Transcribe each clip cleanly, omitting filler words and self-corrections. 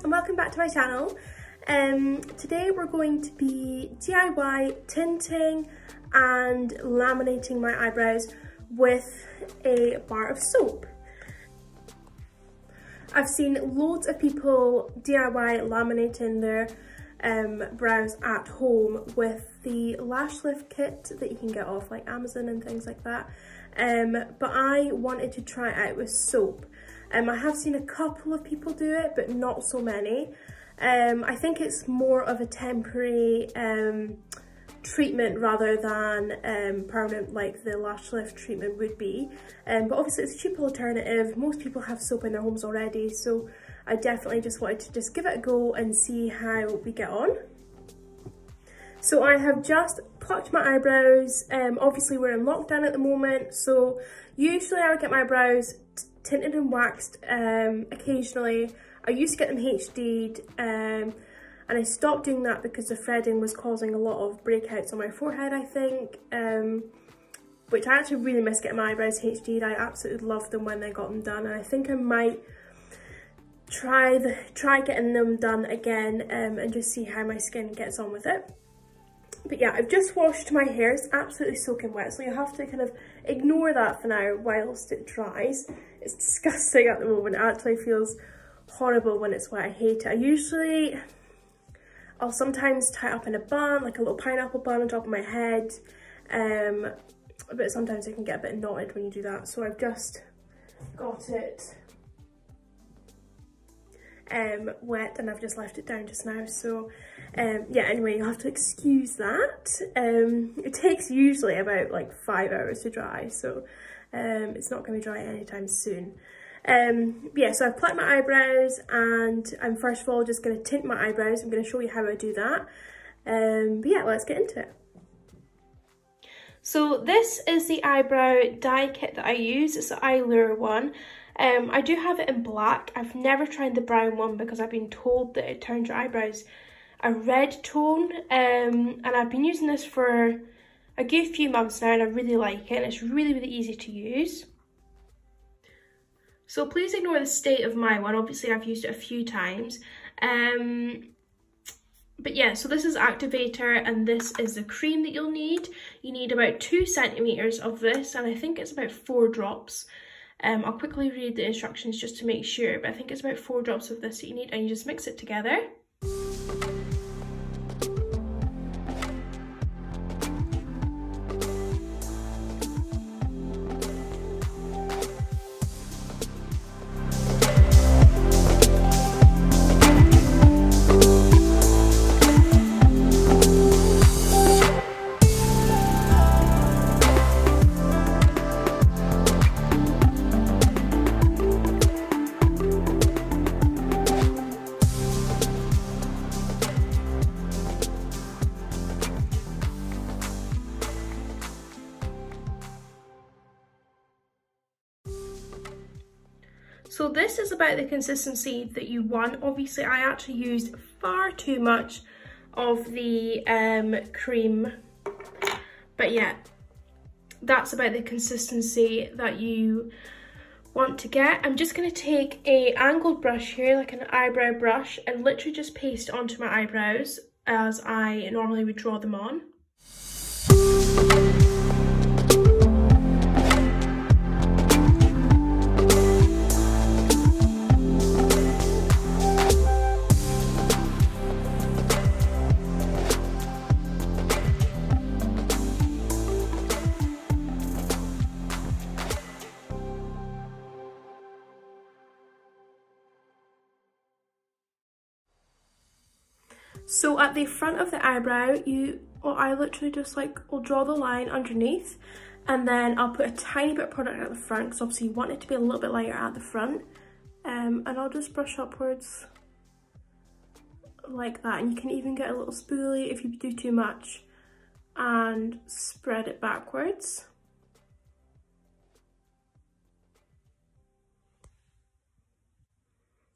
and welcome back to my channel. Today we're going to be DIY tinting and laminating my eyebrows with a bar of soap. I've seen loads of people DIY laminating their brows at home with the lash lift kit that you can get off like Amazon and things like that, but I wanted to try it out with soap. I have seen a couple of people do it, but not so many. I think it's more of a temporary treatment rather than permanent like the lash lift treatment would be. But obviously it's a cheap alternative. Most people have soap in their homes already, so I definitely just wanted to just give it a go and see how we get on. So I have just plucked my eyebrows. Obviously we're in lockdown at the moment, so usually I would get my brows tinted and waxed occasionally. I used to get them HD'd and I stopped doing that because the threading was causing a lot of breakouts on my forehead, I think, which I actually really miss getting my eyebrows HD'd. I absolutely loved them when I got them done, and I think I might try getting them done again and just see how my skin gets on with it. But yeah, I've just washed my hair. It's absolutely soaking wet, so you have to kind of ignore that for now whilst it dries. It's disgusting at the moment. It actually feels horrible when it's wet. I hate it. I'll sometimes tie it up in a bun, like a little pineapple bun on top of my head, but sometimes it can get a bit knotted when you do that. So I've just got it wet and I've just left it down just now. So yeah, anyway, you'll have to excuse that. It takes usually about like 5 hours to dry, so it's not going to be dry anytime soon. Yeah, so I've plucked my eyebrows and I'm first of all just going to tint my eyebrows. I'm going to show you how I do that. But yeah, let's get into it. So this is the eyebrow dye kit that I use. It's the Allure one. I do have it in black. I've never tried the brown one because I've been told that it turns your eyebrows a red tone, and I've been using this for a good few months now and I really like it, and it's really easy to use. So please ignore the state of my one. Obviously I've used it a few times, but yeah, so this is activator and this is the cream that you'll need. You need about 2 centimeters of this, and I think it's about 4 drops. I'll quickly read the instructions just to make sure, but I think it's about 4 drops of this that you need, and you just mix it together. So this is about the consistency that you want. Obviously I actually used far too much of the cream, but yeah, that's about the consistency that you want to get. I'm just going to take a angled brush here, like an eyebrow brush, and literally just paste onto my eyebrows as I normally would draw them on. So at the front of the eyebrow, I literally just will draw the line underneath, and then I'll put a tiny bit of product at the front because obviously you want it to be a little bit lighter at the front, and I'll just brush upwards like that. And you can even get a little spoolie if you do too much and spread it backwards.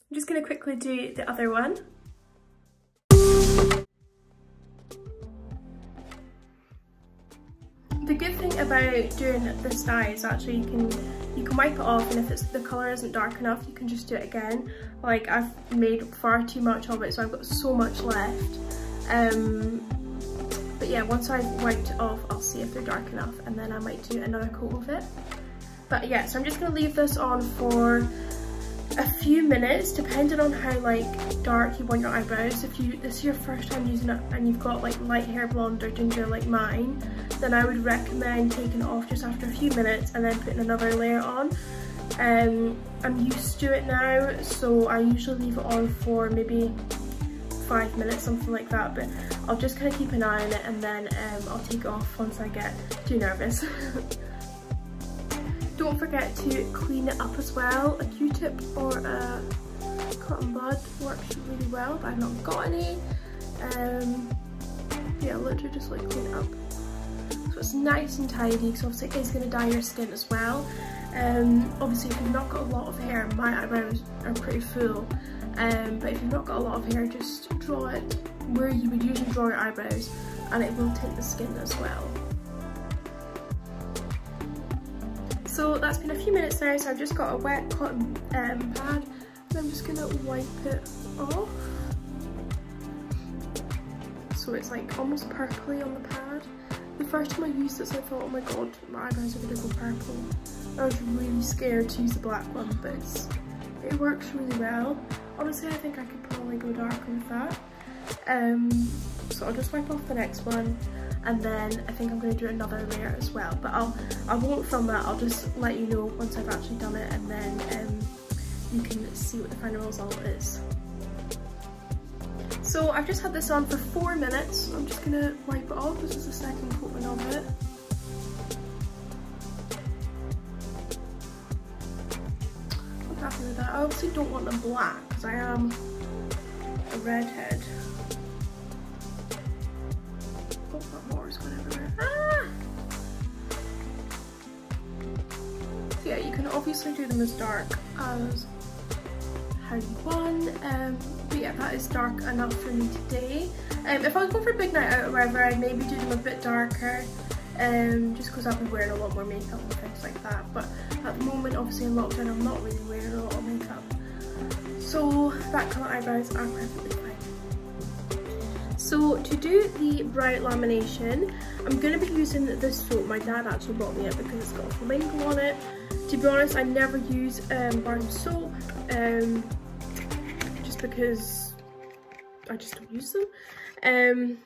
I'm just going to quickly do the other one. The good thing about doing this dye is actually you can you can wipe it off, and if the colour isn't dark enough, you can just do it again. Like, I've made far too much of it, so I've got so much left. But yeah, once I've wiped it off, I'll see if they're dark enough, and then I might do another coat of it. But yeah, so I'm just gonna leave this on for a few minutes, depending on how like dark you want your eyebrows. If this is your first time using it and you've got like light hair, blonde or ginger like mine, then I would recommend taking it off just after a few minutes and then putting another layer on. I'm used to it now, so I usually leave it on for maybe 5 minutes, something like that, but I'll just kind of keep an eye on it, and then I'll take it off once I get too nervous. Don't forget to clean it up as well. A Q-tip or a cotton bud works really well, but I've not got any. Yeah, literally just like clean it up. So it's nice and tidy, because obviously it is going to dye your skin as well. Obviously if you've not got a lot of hair, my eyebrows are pretty full. But if you've not got a lot of hair, just draw it where you would usually draw your eyebrows, and it will tint the skin as well. So that's been a few minutes now, so I've just got a wet cotton pad, and I'm just gonna wipe it off. So it's like almost purpley on the pad. The first time I used this, I thought, oh my god, my eyebrows are gonna go purple. I was really scared to use the black one, but it works really well. Honestly, I think I could probably go darker with that. So I'll just wipe off the next one, and then I think I'm going to do another layer as well, but I won't film that. I'll just let you know once I've actually done it, and then you can see what the final result is. So I've just had this on for 4 minutes. I'm just going to wipe it off. This is the second coating of it. I'm happy with that. I obviously don't want them black because I am a redhead. Oh, that water's going everywhere. Ah! So yeah, you can obviously do them as dark as how you want. But yeah, that is dark enough for me today. If I was going for a big night out or whatever, I'd maybe do them a bit darker, just because I've been wearing a lot more makeup and things like that. But at the moment, obviously in lockdown, I'm not really wearing a lot of makeup, so that colour eyebrows are perfectly fine. So to do the brow lamination, I'm going to be using this soap. My dad actually bought me it because it's got a flamingo on it. To be honest, I never use bar soap, just because I just don't use them.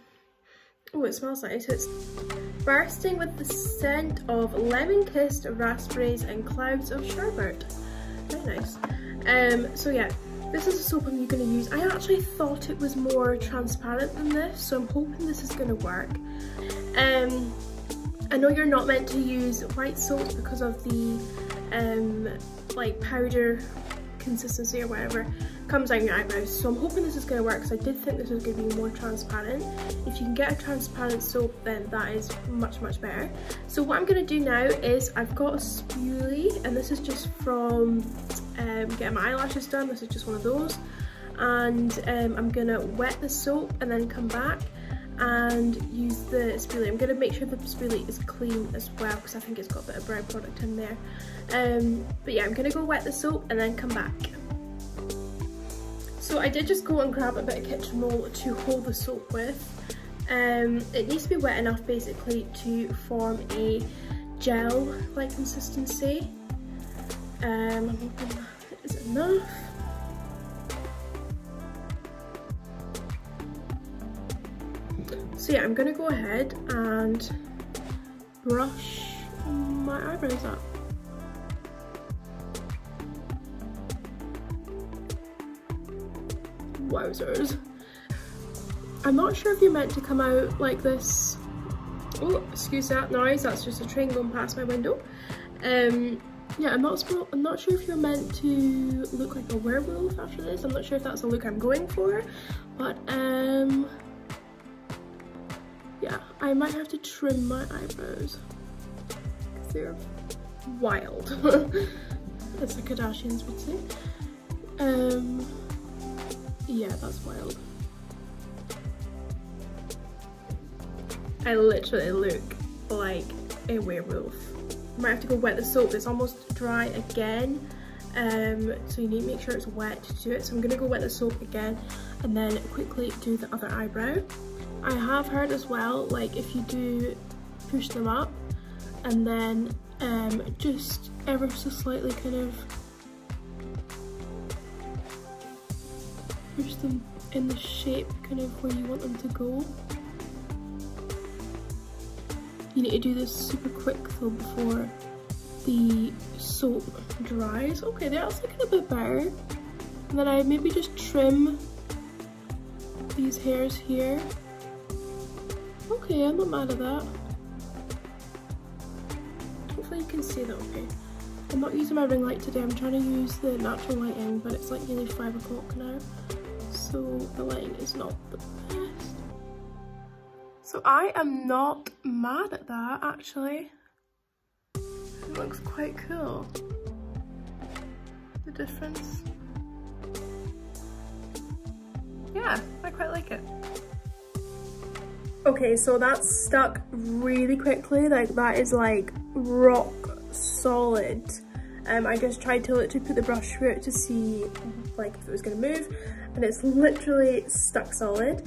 Oh, it smells nice. It's bursting with the scent of lemon-kissed raspberries and clouds of sherbet. Very nice. So yeah, this is the soap I'm going to use. I actually thought it was more transparent than this, so I'm hoping this is going to work. I know you're not meant to use white soap because of the like powder consistency or whatever comes out your eyebrows, so I'm hoping this is going to work, because I did think this was going to be more transparent. If you can get a transparent soap, then that is much better. So what I'm going to do now is I've got a spoolie, and this is just from getting my eyelashes done. This is just one of those, and I'm going to wet the soap and then come back and use the spoolie. I'm going to make sure the spoolie is clean as well, because I think it's got a bit of brow product in there. But yeah, I'm going to go wet the soap and then come back. So I did just go and grab a bit of kitchen roll to hold the soap with. It needs to be wet enough basically to form a gel-like consistency. I'm hoping that is enough. So yeah, I'm gonna go ahead and brush my eyebrows up. Wowzers. I'm not sure if you're meant to come out like this. Oh, excuse that noise, that's just a train going past my window. Yeah, I'm not sure if you're meant to look like a werewolf after this. I'm not sure if that's the look I'm going for, but yeah, I might have to trim my eyebrows because they're wild, as the Kardashians would say. Yeah, that's wild. I literally look like a werewolf. I might have to go wet the soap. It's almost dry again. So you need to make sure it's wet to do it. So I'm gonna go wet the soap again and then quickly do the other eyebrow. I have heard as well, like if you do push them up and then just ever so slightly kind of push them in the shape kind of where you want them to go. You need to do this super quick though before the soap dries. Okay, that's looking a bit better. And then I maybe just trim these hairs here. Okay, I'm not mad at that. Hopefully you can see that okay. I'm not using my ring light today, I'm trying to use the natural lighting, but it's like nearly 5 o'clock now, so the lighting is not the best. So I am not mad at that actually. It looks quite cool. The difference. Yeah, I quite like it. Okay, so that's stuck really quickly. Like that is like rock solid. I just tried to literally put the brush through it to see like if it was gonna move, and it's literally stuck solid.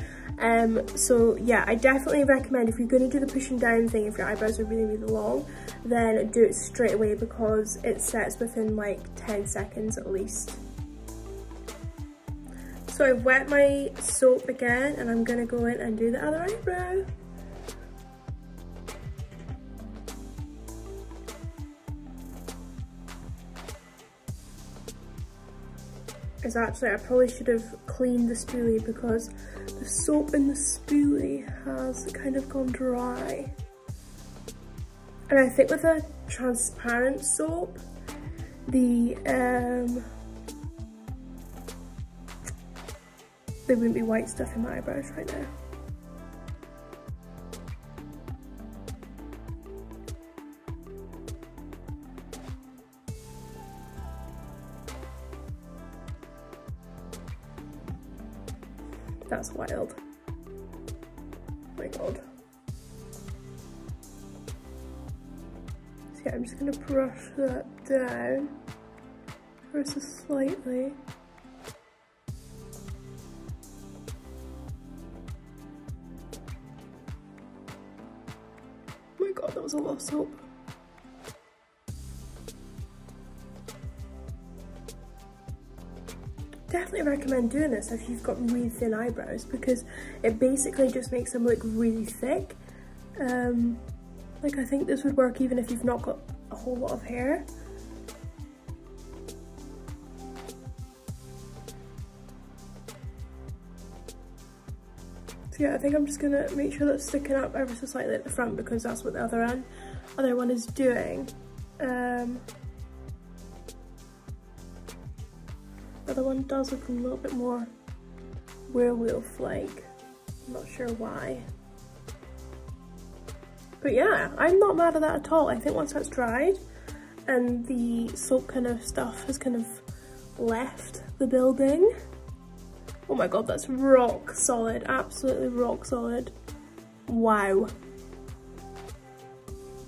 So yeah, I definitely recommend if you're gonna do the pushing down thing, if your eyebrows are really, really long, then do it straight away because it sets within like 10 seconds at least. So I've wet my soap again and I'm gonna go in and do the other eyebrow. Is actually, I probably should have cleaned the spoolie because the soap in the spoolie has kind of gone dry. And I think with a transparent soap, there wouldn't be white stuff in my eyebrows right now. That's wild. Oh my god. So yeah, I'm just gonna brush that down ever so slightly. Oh my god, that was a lot of soap. Definitely recommend doing this if you've got really thin eyebrows because it basically just makes them look really thick. Like I think this would work even if you've not got a whole lot of hair. So yeah, I think I'm just gonna make sure that's sticking up ever so slightly at the front because that's what the other one is doing. The other one does look a little bit more werewolf-like. I'm not sure why. But yeah, I'm not mad at that at all. I think once that's dried and the soap kind of stuff has kind of left the building. Oh my god, that's rock solid, absolutely rock solid. Wow.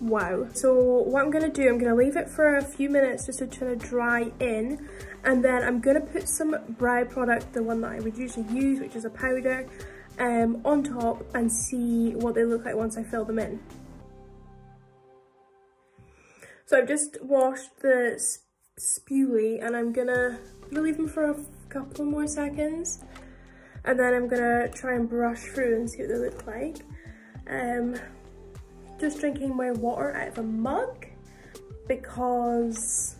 Wow. So what I'm gonna do, I'm gonna leave it for a few minutes just to try to dry in, and then I'm gonna put some brow product, the one that I would usually use, which is a powder, on top and see what they look like once I fill them in. So I've just washed the spoolie and I'm gonna leave them for a couple more seconds, and then I'm gonna try and brush through and see what they look like. Just drinking my water out of a mug because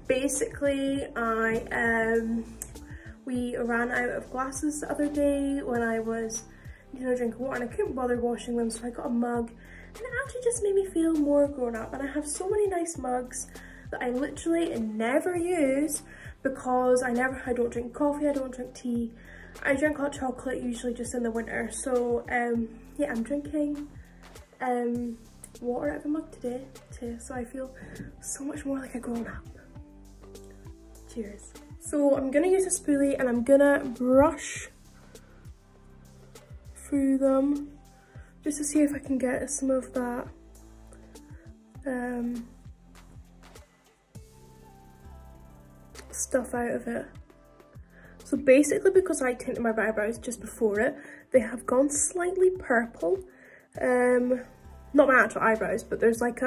basically we ran out of glasses the other day when I was drinking water and I couldn't bother washing them, so I got a mug and it actually just made me feel more grown up. And I have so many nice mugs that I literally never use because I don't drink coffee, I don't drink tea, I drink hot chocolate usually just in the winter. So yeah, I'm drinking water out of a mug today too, so I feel so much more like a grown up. Cheers. So I'm gonna use a spoolie and I'm gonna brush through them just to see if I can get some of that stuff out of it. So basically, because I tinted my eyebrows just before it, they have gone slightly purple. Not my actual eyebrows, but there's like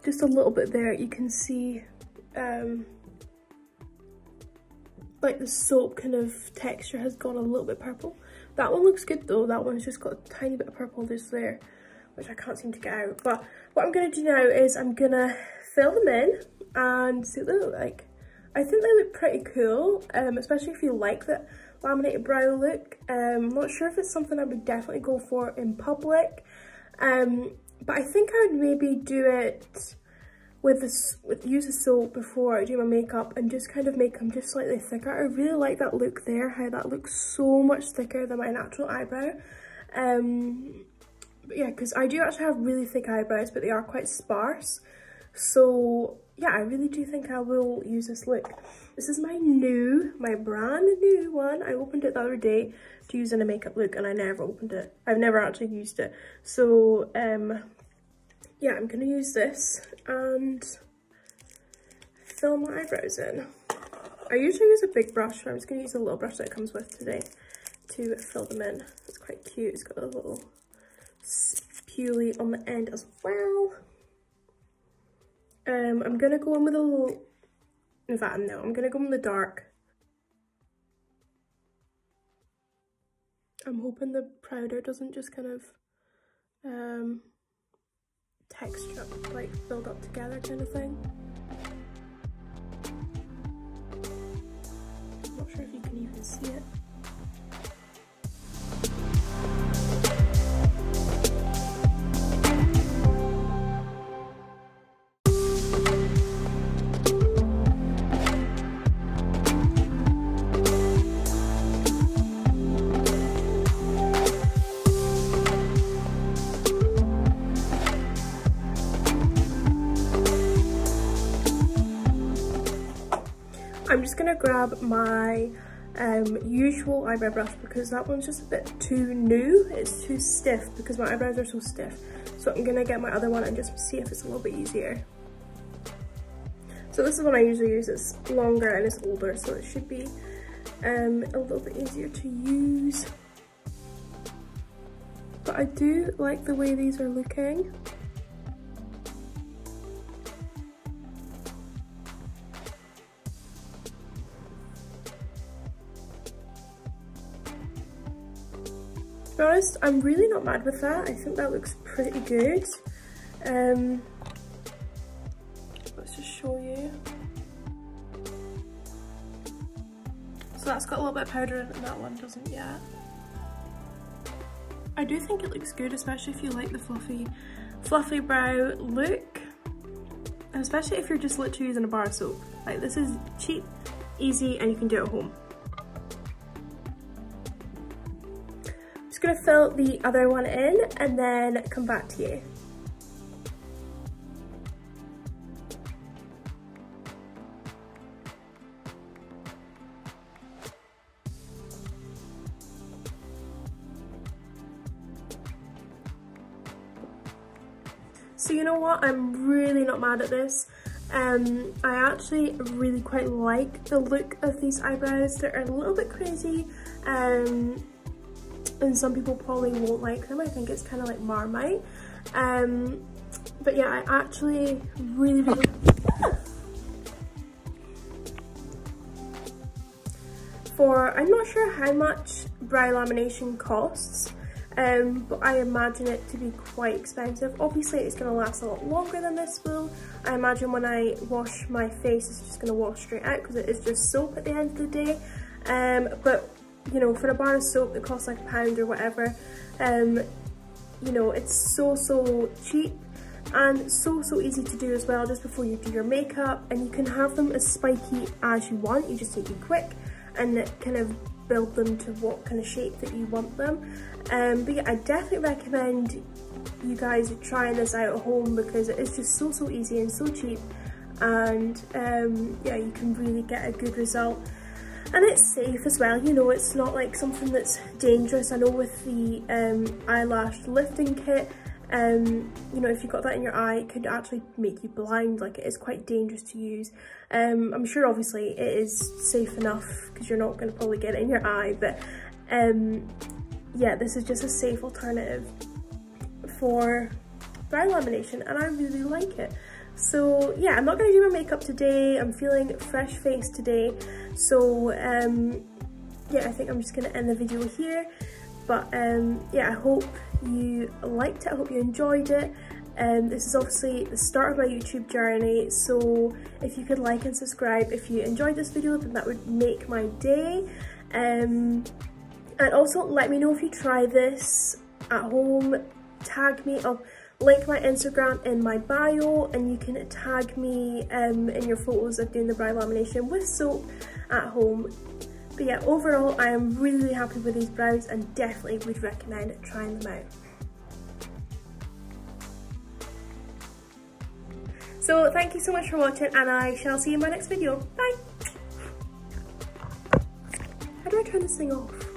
just a little bit there. You can see like the soap kind of texture has gone a little bit purple. That one looks good though. That one's just got a tiny bit of purple just there, which I can't seem to get out. But what I'm gonna do now is I'm gonna fill them in and see what they look like. I think they look pretty cool, especially if you like that laminated brow look. I'm not sure if it's something I would definitely go for in public, but I think I would maybe do it use a soap before I do my makeup and just kind of make them just slightly thicker. I really like that look there, how that looks so much thicker than my natural eyebrow. But yeah, because I do actually have really thick eyebrows, but they are quite sparse. So yeah, I really do think I will use this look. This is my brand new one. I opened it the other day to use in a makeup look and I never opened it. I've never actually used it. So yeah, I'm gonna use this and fill my eyebrows in. I usually use a big brush, but I'm just gonna use a little brush that it comes with today to fill them in. It's quite cute. It's got a little spoolie on the end as well. I'm gonna go in with a little, in fact, no, I'm gonna go in the dark. I'm hoping the powder doesn't just kind of texture, like build up together kind of thing. I'm not sure if you can even see it. I'm just gonna grab my usual eyebrow brush because that one's just a bit too new. It's too stiff because my eyebrows are so stiff. So I'm gonna get my other one and just see if it's a little bit easier. So this is one I usually use. It's longer and it's older, so it should be a little bit easier to use. But I do like the way these are looking. To be honest, I'm really not mad with that. I think that looks pretty good. Let's just show you. So that's got a little bit of powder in it and that one doesn't yet. I do think it looks good, especially if you like the fluffy brow look. And especially if you're just literally using a bar of soap. Like, this is cheap, easy, and you can do it at home. Just gonna fill the other one in and then come back to you. So you know what, I'm really not mad at this. I actually really quite like the look of these eyebrows. They're a little bit crazy, and some people probably won't like them. I think it's kind of like Marmite. But yeah, I actually really I'm not sure how much brow lamination costs, but I imagine it to be quite expensive. Obviously it's going to last a lot longer than this will. I imagine when I wash my face it's just going to wash straight out because it is just soap at the end of the day. But you know, for a bar of soap that costs like £1 or whatever, you know, it's so cheap and so easy to do as well, just before you do your makeup. And you can have them as spiky as you want. You just take it quick and kind of build them to what kind of shape that you want them. But yeah, I definitely recommend you guys trying this out at home because it is just so easy and so cheap, and yeah, you can really get a good result. And it's safe as well, you know, it's not like something that's dangerous. I know with the eyelash lifting kit, You know, if you've got that in your eye, it could actually make you blind. Like, it is quite dangerous to use. I'm sure obviously it is safe enough because you're not going to probably get it in your eye, but yeah, this is just a safe alternative for brow lamination, and I really like it. So yeah, I'm not going to do my makeup today. I'm feeling fresh faced today, so yeah, I think I'm just going to end the video here. But yeah, I hope you liked it, I hope you enjoyed it. This is obviously the start of my YouTube journey, so if you could like and subscribe if you enjoyed this video, then that would make my day. And also let me know if you try this at home. Tag me, I'll link my Instagram in my bio, and you can tag me in your photos of doing the brow lamination with soap at home. But yeah, overall I am really happy with these brows and definitely would recommend trying them out. So thank you so much for watching, and I shall see you in my next video. Bye! How do I turn this thing off?